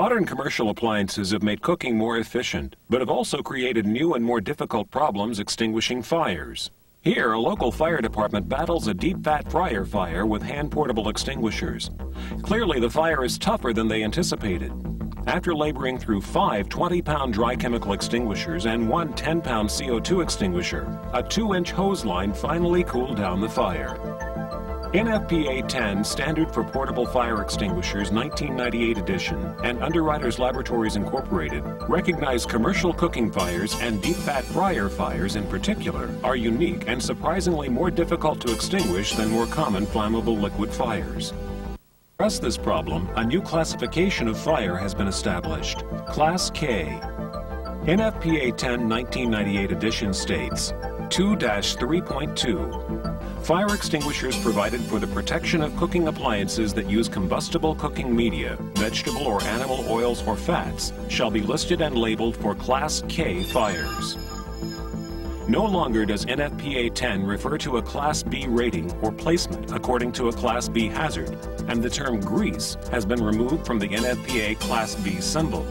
Modern commercial appliances have made cooking more efficient, but have also created new and more difficult problems extinguishing fires. Here, a local fire department battles a deep fat fryer fire with hand-portable extinguishers. Clearly, the fire is tougher than they anticipated. After laboring through 5 20-pound dry chemical extinguishers and 1 10-pound CO2 extinguisher, a 2-inch hose line finally cooled down the fire. NFPA 10 Standard for Portable Fire Extinguishers 1998 edition and Underwriters Laboratories Incorporated recognize commercial cooking fires and deep fat fryer fires in particular are unique and surprisingly more difficult to extinguish than more common flammable liquid fires. To address this problem, a new classification of fire has been established, Class K. NFPA 10 1998 edition states 2-3.2 Fire extinguishers provided for the protection of cooking appliances that use combustible cooking media, vegetable or animal oils or fats, shall be listed and labeled for Class K fires. No longer does NFPA 10 refer to a Class B rating or placement according to a Class B hazard, and the term grease has been removed from the NFPA Class B symbol.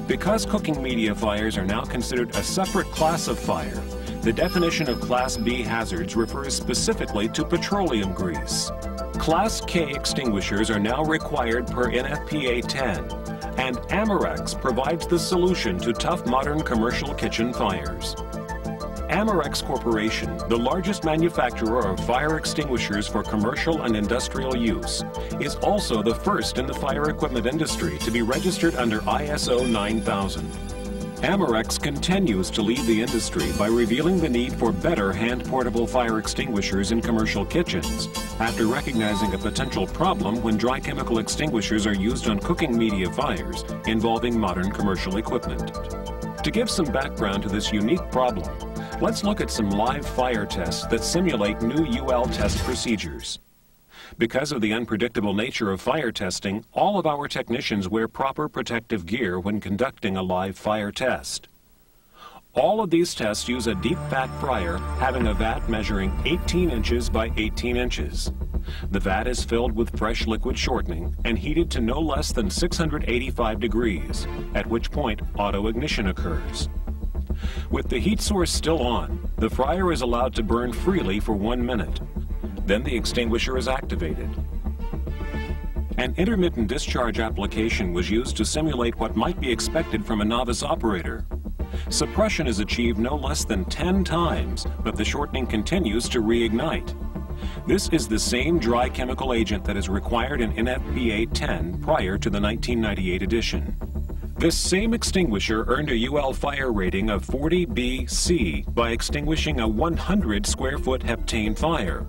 Because cooking media fires are now considered a separate class of fire, the definition of Class B hazards refers specifically to petroleum grease. Class K extinguishers are now required per NFPA 10, and AMEREX provides the solution to tough modern commercial kitchen fires. AMEREX Corporation, the largest manufacturer of fire extinguishers for commercial and industrial use, is also the first in the fire equipment industry to be registered under ISO 9000. AMEREX continues to lead the industry by revealing the need for better hand-portable fire extinguishers in commercial kitchens, after recognizing a potential problem when dry chemical extinguishers are used on cooking media fires involving modern commercial equipment. To give some background to this unique problem, let's look at some live fire tests that simulate new UL test procedures. Because of the unpredictable nature of fire testing, all of our technicians wear proper protective gear when conducting a live fire test. All of these tests use a deep fat fryer having a vat measuring 18 inches by 18 inches. The vat is filled with fresh liquid shortening and heated to no less than 685 degrees, at which point auto ignition occurs. With the heat source still on, the fryer is allowed to burn freely for 1 minute. Then the extinguisher is activated. An intermittent discharge application was used to simulate what might be expected from a novice operator. Suppression is achieved no less than 10 times, but the shortening continues to reignite. This is the same dry chemical agent that is required in NFPA 10 prior to the 1998 edition. This same extinguisher earned a UL fire rating of 40 BC by extinguishing a 100 square foot heptane fire.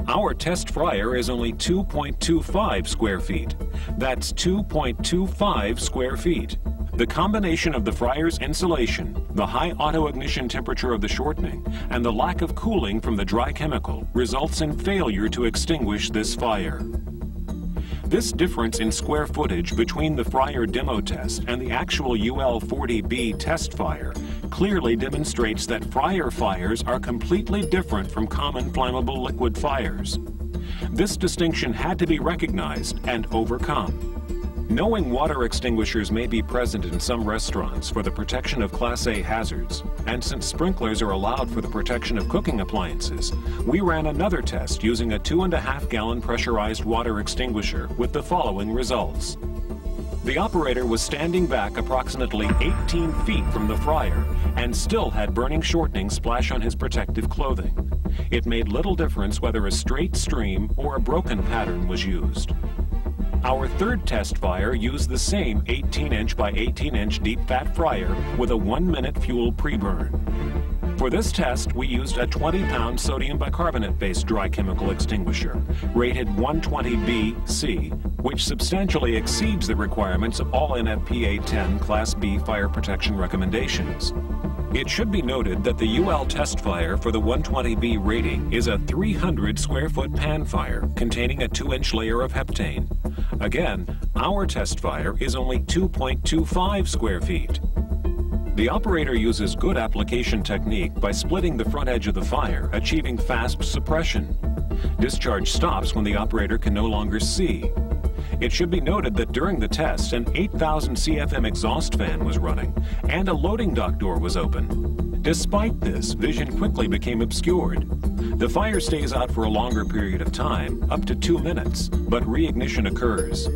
Our test fryer is only 2.25 square feet. That's 2.25 square feet. The combination of the fryer's insulation, the high auto-ignition temperature of the shortening, and the lack of cooling from the dry chemical results in failure to extinguish this fire. This difference in square footage between the fryer demo test and the actual UL 40B test fire clearly demonstrates that fryer fires are completely different from common flammable liquid fires. This distinction had to be recognized and overcome. Knowing water extinguishers may be present in some restaurants for the protection of Class A hazards, and since sprinklers are allowed for the protection of cooking appliances, we ran another test using a 2.5-gallon pressurized water extinguisher with the following results. The operator was standing back approximately 18 feet from the fryer and still had burning shortening splash on his protective clothing. It made little difference whether a straight stream or a broken pattern was used. Our third test fire used the same 18-inch by 18-inch deep fat fryer with a 1-minute fuel pre-burn. For this test, we used a 20-pound sodium bicarbonate-based dry chemical extinguisher, rated 120BC, which substantially exceeds the requirements of all NFPA 10 Class B fire protection recommendations. It should be noted that the UL test fire for the 120B rating is a 300 square foot pan fire containing a 2-inch layer of heptane. Again, our test fire is only 2.25 square feet. The operator uses good application technique by splitting the front edge of the fire, achieving fast suppression. Discharge stops when the operator can no longer see. It should be noted that during the test, an 8,000 CFM exhaust fan was running and a loading dock door was open. Despite this, vision quickly became obscured. The fire stays out for a longer period of time, up to 2 minutes, but reignition occurs.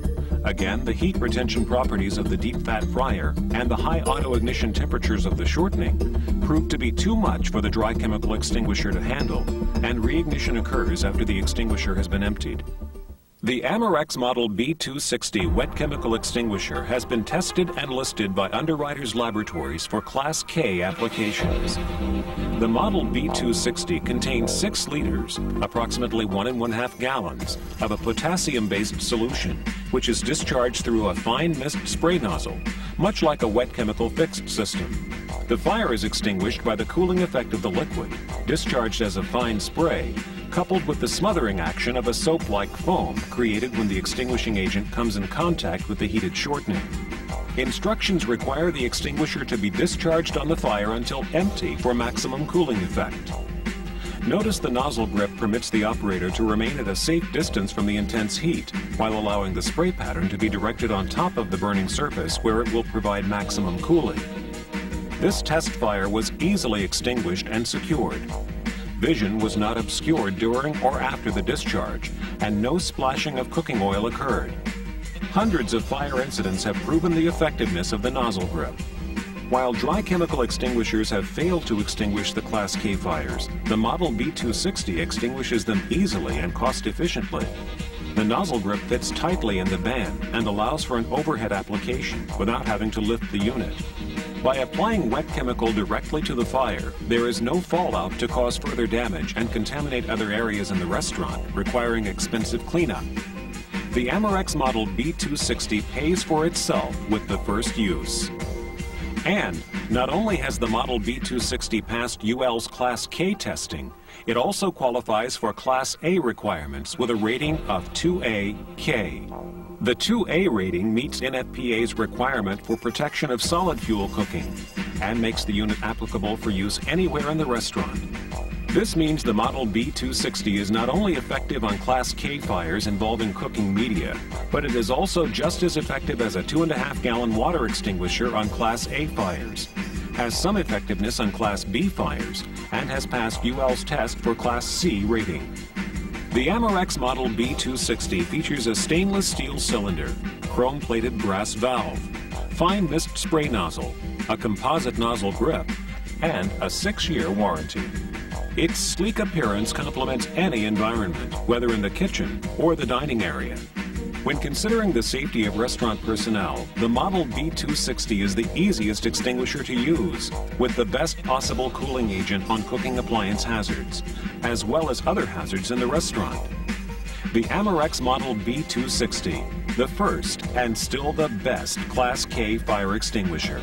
Again, the heat retention properties of the deep fat fryer and the high auto ignition temperatures of the shortening proved to be too much for the dry chemical extinguisher to handle, and reignition occurs after the extinguisher has been emptied. The AMEREX Model B260 wet chemical extinguisher has been tested and listed by Underwriters Laboratories for Class K applications. The Model B260 contains 6 liters, approximately 1 1/2 gallons, of a potassium-based solution, which is discharged through a fine mist spray nozzle, much like a wet chemical fixed system. The fire is extinguished by the cooling effect of the liquid, discharged as a fine spray, coupled with the smothering action of a soap-like foam created when the extinguishing agent comes in contact with the heated shortening. Instructions require the extinguisher to be discharged on the fire until empty for maximum cooling effect. Notice the nozzle grip permits the operator to remain at a safe distance from the intense heat, while allowing the spray pattern to be directed on top of the burning surface where it will provide maximum cooling. This test fire was easily extinguished and secured. Vision was not obscured during or after the discharge, and no splashing of cooking oil occurred. Hundreds of fire incidents have proven the effectiveness of the nozzle grip. While dry chemical extinguishers have failed to extinguish the Class K fires, the Model B260 extinguishes them easily and cost-efficiently. The nozzle grip fits tightly in the band and allows for an overhead application without having to lift the unit. By applying wet chemical directly to the fire, there is no fallout to cause further damage and contaminate other areas in the restaurant, requiring expensive cleanup. The AMEREX Model B260 pays for itself with the first use. And not only has the Model B260 passed UL's Class K testing, it also qualifies for Class A requirements with a rating of 2A-K. The 2A rating meets NFPA's requirement for protection of solid fuel cooking and makes the unit applicable for use anywhere in the restaurant. This means the Model B260 is not only effective on Class K fires involving cooking media, but it is also just as effective as a 2 1/2 gallon water extinguisher on Class A fires, has some effectiveness on Class B fires, and has passed UL's test for Class C rating. The AMEREX Model B260 features a stainless steel cylinder, chrome-plated brass valve, fine mist spray nozzle, a composite nozzle grip, and a 6-year warranty. Its sleek appearance complements any environment, whether in the kitchen or the dining area. When considering the safety of restaurant personnel, the Model B260 is the easiest extinguisher to use, with the best possible cooling agent on cooking appliance hazards, as well as other hazards in the restaurant. The AMEREX Model B260, the first and still the best Class K fire extinguisher.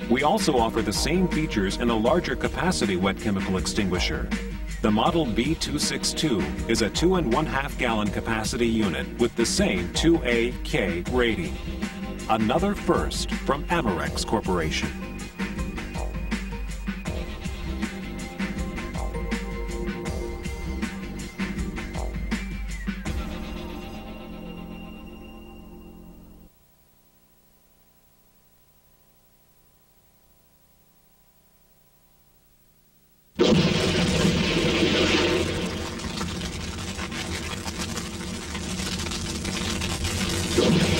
We also offer the same features in a larger capacity wet chemical extinguisher. The Model B262 is a 2 1/2 gallon capacity unit with the same 2A-K rating. Another first from AMEREX Corporation. Go.